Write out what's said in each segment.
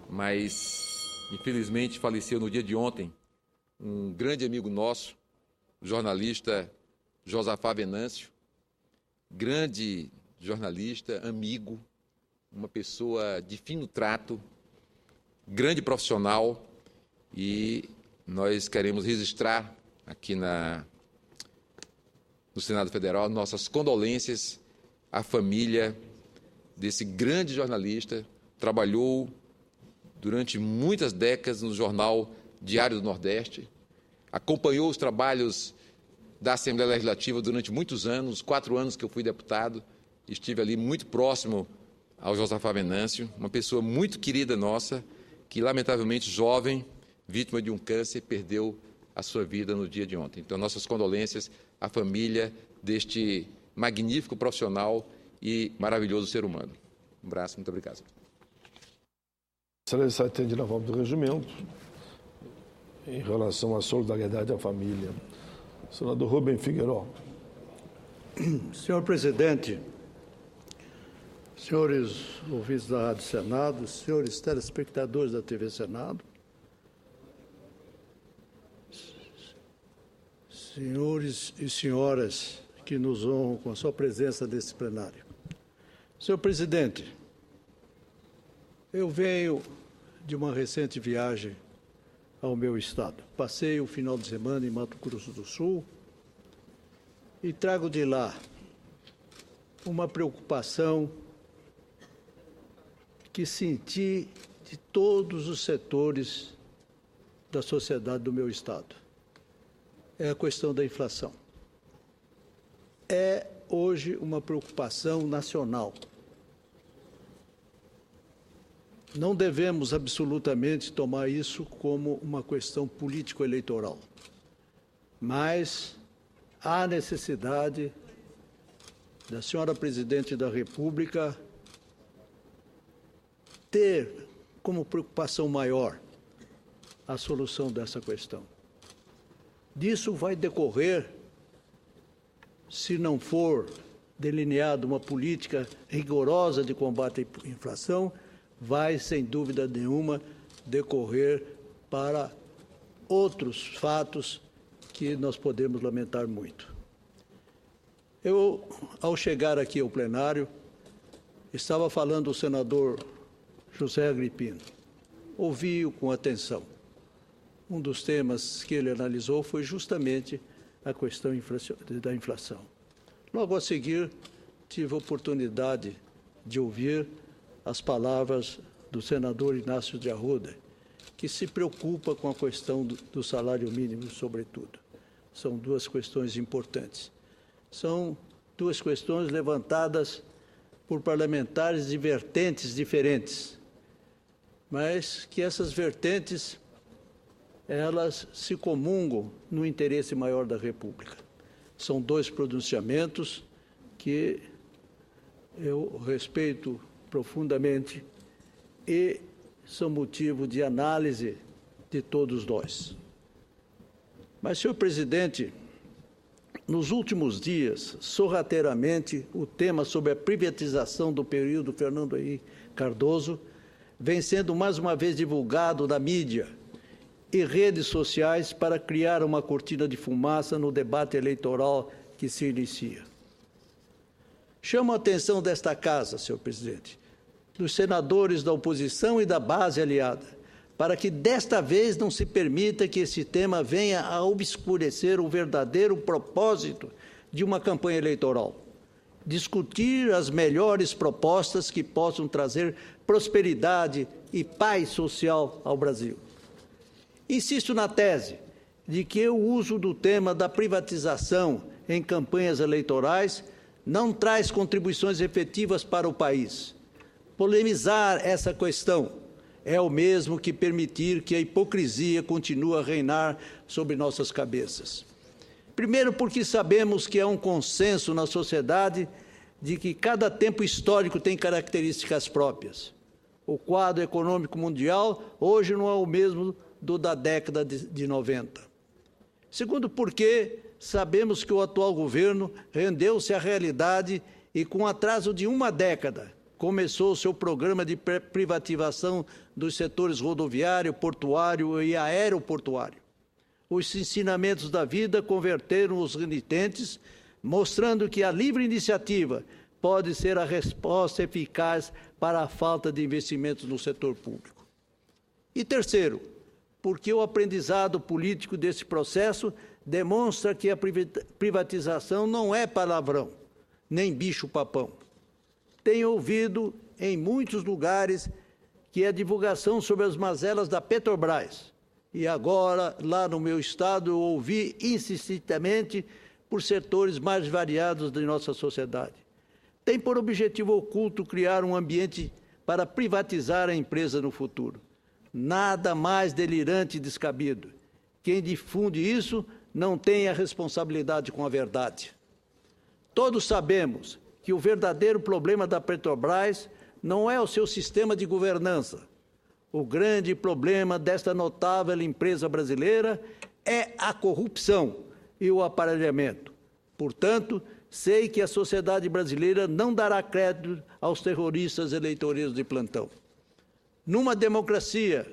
mas infelizmente faleceu no dia de ontem um grande amigo nosso, o jornalista Josafá Venâncio, grande jornalista, amigo, uma pessoa de fino trato, grande profissional, e nós queremos registrar aqui no Senado Federal nossas condolências à família desse grande jornalista. Trabalhou durante muitas décadas no jornal Diário do Nordeste, acompanhou os trabalhos da Assembleia Legislativa durante muitos anos, 4 anos que eu fui deputado, estive ali muito próximo ao Josafá Venâncio, uma pessoa muito querida nossa, que lamentavelmente jovem, vítima de um câncer, perdeu a sua vida no dia de ontem. Então, nossas condolências à família deste magnífico profissional e maravilhoso ser humano. Um abraço, muito obrigado. Excelência atende na forma do regimento em relação à solidariedade à família. Senador Rubem Figueiredo. Senhor presidente, senhores ouvintes da Rádio Senado, senhores telespectadores da TV Senado, senhores e senhoras que nos honram com a sua presença nesse plenário. Senhor presidente, eu venho de uma recente viagem ao meu estado. Passei o final de semana em Mato Grosso do Sul e trago de lá uma preocupação que senti de todos os setores da sociedade do meu estado. É a questão da inflação. É hoje uma preocupação nacional. Não devemos absolutamente tomar isso como uma questão político-eleitoral, mas há necessidade da senhora Presidente da República ter como preocupação maior a solução dessa questão. Disso vai decorrer, se não for delineada uma política rigorosa de combate à inflação, vai, sem dúvida nenhuma, decorrer para outros fatos que nós podemos lamentar muito. Eu, ao chegar aqui ao plenário, estava falando o senador José Agripino. Ouvi-o com atenção. Um dos temas que ele analisou foi justamente a questão da inflação. Logo a seguir, tive a oportunidade de ouvir as palavras do senador Inácio de Arruda, que se preocupa com a questão do salário mínimo, sobretudo. São duas questões importantes. São duas questões levantadas por parlamentares de vertentes diferentes, mas que essas vertentes, elas se comungam no interesse maior da República. São dois pronunciamentos que eu respeito profundamente e são motivo de análise de todos nós. Mas, senhor presidente, nos últimos dias, sorrateiramente, o tema sobre a privatização do período Fernando Henrique Cardoso vem sendo mais uma vez divulgado na mídia e redes sociais para criar uma cortina de fumaça no debate eleitoral que se inicia. Chamo a atenção desta Casa, senhor presidente, dos senadores da oposição e da base aliada, para que desta vez não se permita que esse tema venha a obscurecer o verdadeiro propósito de uma campanha eleitoral. Discutir as melhores propostas que possam trazer prosperidade e paz social ao Brasil. Insisto na tese de que o uso do tema da privatização em campanhas eleitorais não traz contribuições efetivas para o país. Polemizar essa questão é o mesmo que permitir que a hipocrisia continue a reinar sobre nossas cabeças. Primeiro, porque sabemos que há um consenso na sociedade de que cada tempo histórico tem características próprias. O quadro econômico mundial hoje não é o mesmo do da década de 90. Segundo, porque sabemos que o atual governo rendeu-se à realidade e, com atraso de uma década, começou seu programa de privatização dos setores rodoviário, portuário e aeroportuário. Os ensinamentos da vida converteram os renitentes, mostrando que a livre iniciativa pode ser a resposta eficaz para a falta de investimentos no setor público. E terceiro, porque o aprendizado político desse processo demonstra que a privatização não é palavrão, nem bicho-papão. Tenho ouvido em muitos lugares que a divulgação sobre as mazelas da Petrobras, e agora, lá no meu estado, eu ouvi insistentemente por setores mais variados de nossa sociedade. Tem por objetivo oculto criar um ambiente para privatizar a empresa no futuro. Nada mais delirante e descabido. Quem difunde isso não tem a responsabilidade com a verdade. Todos sabemos que o verdadeiro problema da Petrobras não é o seu sistema de governança. O grande problema desta notável empresa brasileira é a corrupção e o aparelhamento. Portanto, sei que a sociedade brasileira não dará crédito aos terroristas eleitoreiros de plantão. Numa democracia,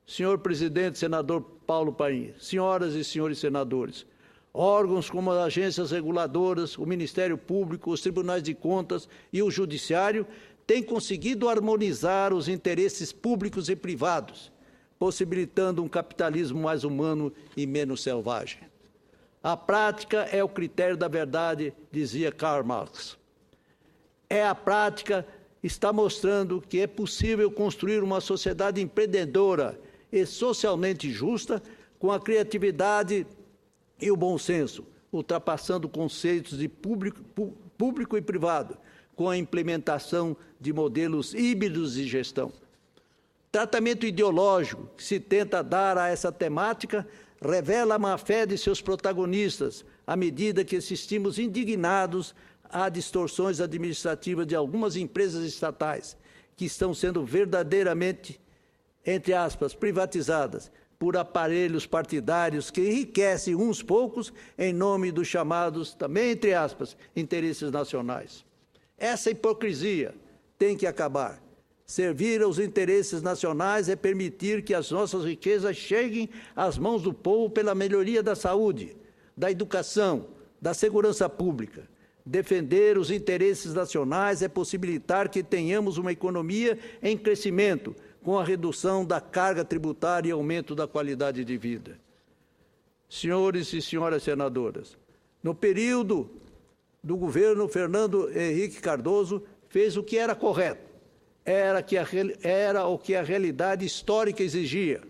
senhor presidente, senador Paulo Paim, senhoras e senhores senadores, órgãos como as agências reguladoras, o Ministério Público, os tribunais de contas e o Judiciário têm conseguido harmonizar os interesses públicos e privados, possibilitando um capitalismo mais humano e menos selvagem. A prática é o critério da verdade, dizia Karl Marx. A prática está mostrando que é possível construir uma sociedade empreendedora e socialmente justa com a criatividade e o bom senso, ultrapassando conceitos de público e privado, com a implementação de modelos híbridos de gestão. Tratamento ideológico que se tenta dar a essa temática revela a má-fé de seus protagonistas, à medida que assistimos indignados a distorções administrativas de algumas empresas estatais, que estão sendo verdadeiramente, entre aspas, privatizadas por aparelhos partidários que enriquecem uns poucos em nome dos chamados, também entre aspas, interesses nacionais. Essa hipocrisia tem que acabar. Servir aos interesses nacionais é permitir que as nossas riquezas cheguem às mãos do povo pela melhoria da saúde, da educação, da segurança pública. Defender os interesses nacionais é possibilitar que tenhamos uma economia em crescimento, com a redução da carga tributária e aumento da qualidade de vida. Senhores e senhoras senadoras, no período do governo Fernando Henrique Cardoso, fez o que era correto, era o que a realidade histórica exigia.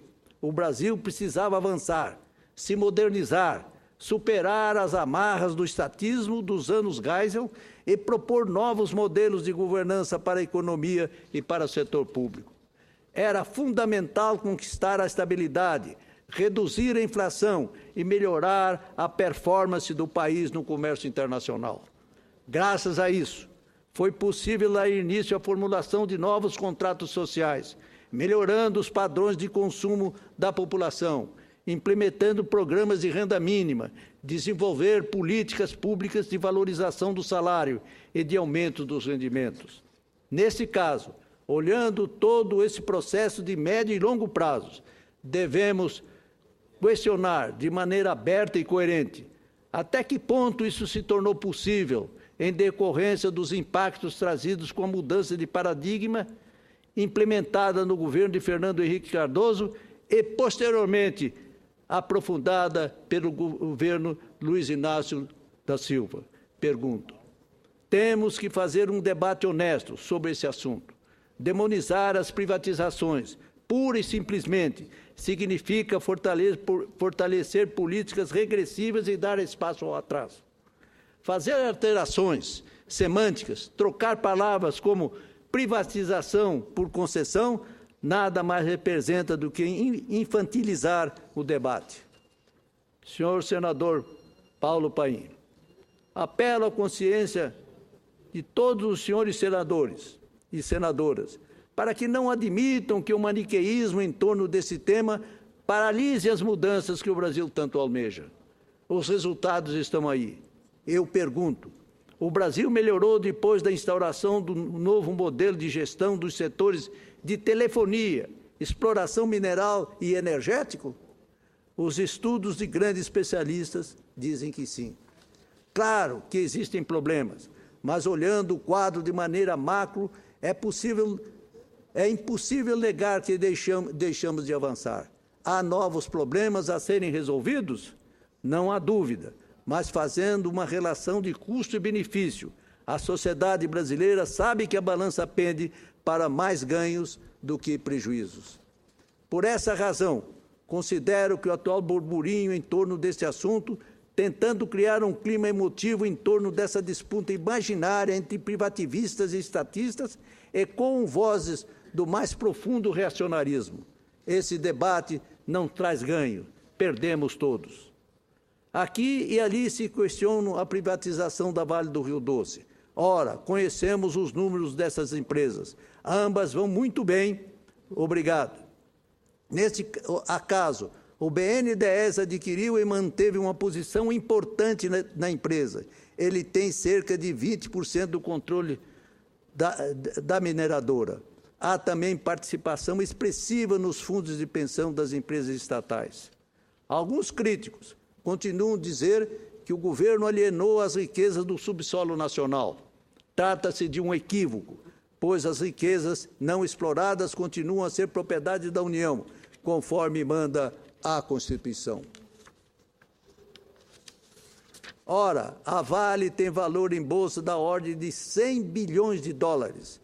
O Brasil precisava avançar, se modernizar, superar as amarras do estatismo dos anos Geisel e propor novos modelos de governança para a economia e para o setor público. Era fundamental conquistar a estabilidade, reduzir a inflação e melhorar a performance do país no comércio internacional. Graças a isso, foi possível dar início à formulação de novos contratos sociais, melhorando os padrões de consumo da população, implementando programas de renda mínima, desenvolver políticas públicas de valorização do salário e de aumento dos rendimentos. Nesse caso, olhando todo esse processo de médio e longo prazos, devemos questionar de maneira aberta e coerente até que ponto isso se tornou possível em decorrência dos impactos trazidos com a mudança de paradigma implementada no governo de Fernando Henrique Cardoso e, posteriormente, aprofundada pelo governo Luiz Inácio da Silva. Pergunto, temos que fazer um debate honesto sobre esse assunto. Demonizar as privatizações, pura e simplesmente, significa fortalecer políticas regressivas e dar espaço ao atraso. Fazer alterações semânticas, trocar palavras como privatização por concessão, nada mais representa do que infantilizar o debate. Senhor senador Paulo Paim, apelo à consciência de todos os senhores senadores e senadoras, para que não admitam que o maniqueísmo em torno desse tema paralise as mudanças que o Brasil tanto almeja. Os resultados estão aí. Eu pergunto, O Brasil melhorou depois da instauração do novo modelo de gestão dos setores de telefonia, exploração mineral e energético? Os estudos de grandes especialistas dizem que sim. Claro que existem problemas, mas olhando o quadro de maneira macro, é impossível negar que deixamos de avançar. Há novos problemas a serem resolvidos? Não há dúvida, mas fazendo uma relação de custo e benefício, a sociedade brasileira sabe que a balança pende para mais ganhos do que prejuízos. Por essa razão, considero que o atual burburinho em torno deste assunto, tentando criar um clima emotivo em torno dessa disputa imaginária entre privativistas e estatistas, ecoam vozes do mais profundo reacionarismo. Esse debate não traz ganho, perdemos todos. Aqui e ali se questiona a privatização da Vale do Rio Doce. Ora, conhecemos os números dessas empresas. Ambas vão muito bem, obrigado. Neste acaso, o BNDES adquiriu e manteve uma posição importante na empresa. Ele tem cerca de 20% do controle da mineradora. Há também participação expressiva nos fundos de pensão das empresas estatais. Alguns críticos continuam a dizer que o governo alienou as riquezas do subsolo nacional. Trata-se de um equívoco, pois as riquezas não exploradas continuam a ser propriedade da União, conforme manda a Constituição. Ora, a Vale tem valor em bolsa da ordem de 100 bilhões de dólares.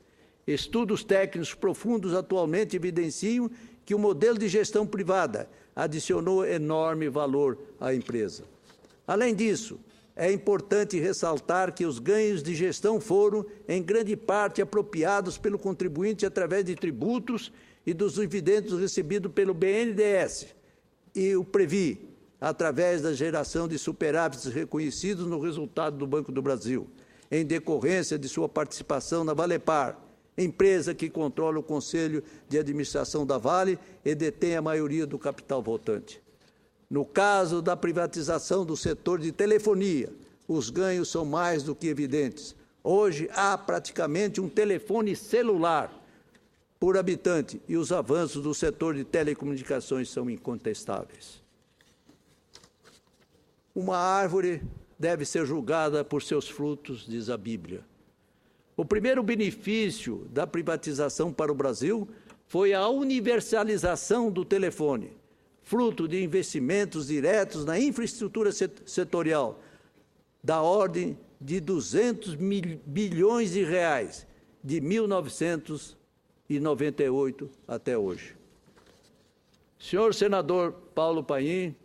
Estudos técnicos profundos atualmente evidenciam que o modelo de gestão privada adicionou enorme valor à empresa. Além disso, é importante ressaltar que os ganhos de gestão foram, em grande parte, apropriados pelo contribuinte através de tributos e dos dividendos recebidos pelo BNDES e o Previ, através da geração de superávites reconhecidos no resultado do Banco do Brasil, em decorrência de sua participação na Valepar, empresa que controla o Conselho de Administração da Vale e detém a maioria do capital votante. No caso da privatização do setor de telefonia, os ganhos são mais do que evidentes. Hoje, há praticamente um telefone celular por habitante e os avanços do setor de telecomunicações são incontestáveis. Uma árvore deve ser julgada por seus frutos, diz a Bíblia. O primeiro benefício da privatização para o Brasil foi a universalização do telefone, fruto de investimentos diretos na infraestrutura setorial, da ordem de 200 bilhões de reais, de 1998 até hoje. Senhor senador Paulo Paim,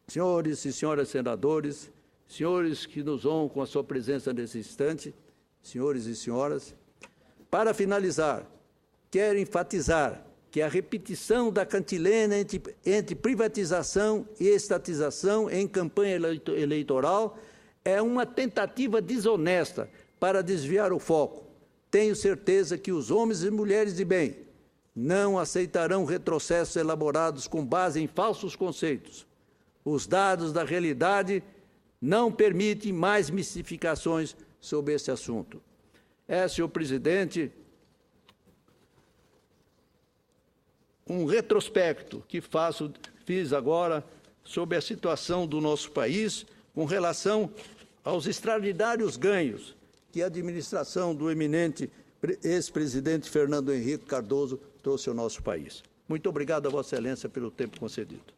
senhores e senhoras senadores, senhores que nos honram com a sua presença nesse instante, senhores e senhoras, para finalizar, quero enfatizar que a repetição da cantilena entre privatização e estatização em campanha eleitoral é uma tentativa desonesta para desviar o foco. Tenho certeza que os homens e mulheres de bem não aceitarão retrocessos elaborados com base em falsos conceitos. Os dados da realidade não permitem mais mistificações sobre esse assunto. Senhor presidente, um retrospecto que fiz agora sobre a situação do nosso país com relação aos extraordinários ganhos que a administração do eminente ex-presidente Fernando Henrique Cardoso trouxe ao nosso país. Muito obrigado a Vossa Excelência pelo tempo concedido.